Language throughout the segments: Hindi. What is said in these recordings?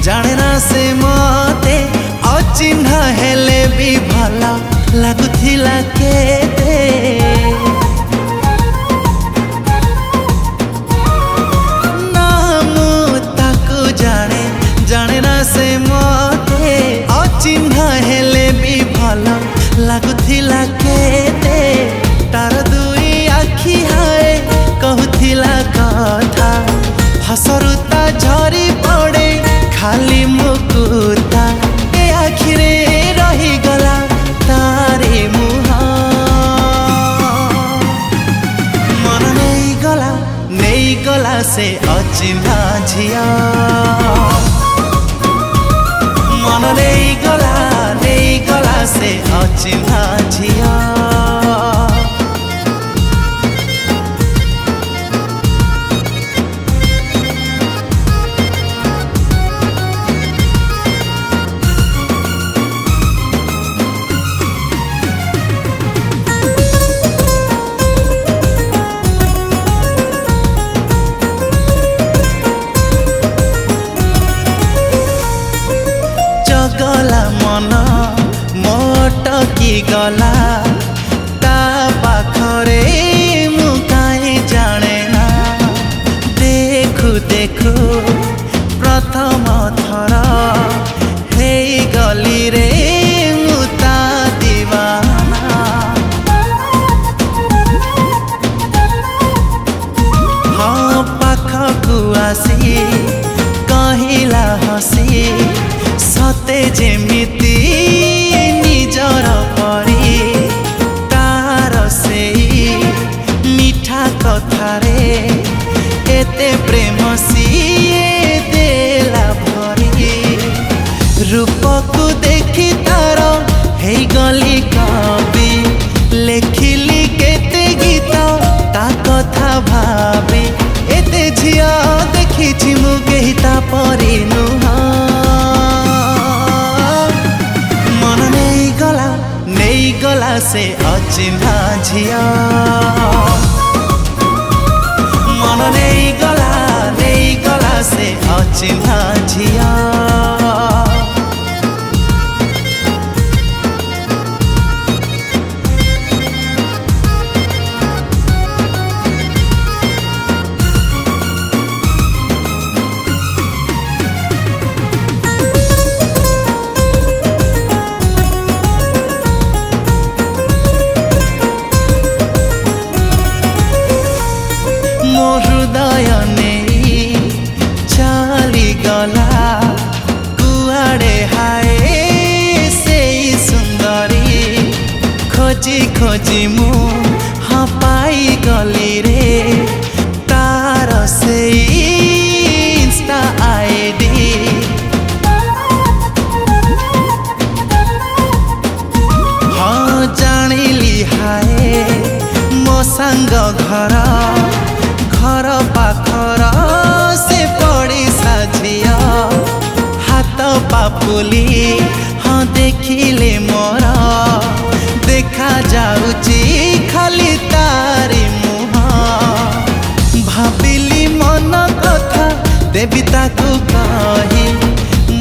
जाने ना से मते अचिन्हा हेले भी भला लगुथिला केते नाम ताको जाने ना से मते अचिन्हा हेले भी भला लगुथिला केते तार दुई आखि हाय कहूथिला कथा हसरुता झरी पड़े खाली मुकुता ए आखिरे रही गला तारे मुह मन नहीं गला से अचिन्हा झिया मन नहीं गला से अचिन्हा झिया गला मन मोटकी गला ता पाखरे मु काई जाने ना देखु देखु प्रथम थर हे गली रे मु ता दीवाना हाँ पाखकु आसी कहिला हसी सते जेमिति निजर परी तार से मीठा कथारे एते प्रेम सिए देला भरी रूप को देखी तार हे गली कवि लेखिली केते गीत ता कथा भाबी एते झिया देखी मु केही ता परी नुहा गला से अचिन्हा झिया मन नहीं गला से अचिन्हा झिया हृदय नहीं चली गला कुआड़े हाय से सुंदरी खोजी खोजी मु हाँ पाई गली रे तार से इंस्टा आईडी हाँ जानिली हाय मो सांग घर पाखर से पड़ी साझिया हाथ पापुली हाँ देखिले मोर देखा जाउची खाली तारी मुह भाविली मन कथा देवी ताकू कही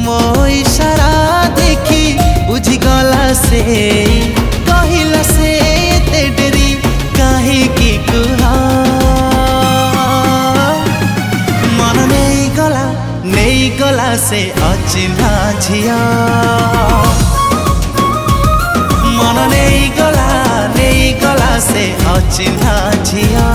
मो इशारा देखी बुझीगला से कहिला से एते डेरी काहे की कुहा गला से अचिन्हा झिया मन नहीं गला से अचिन्हा झिया।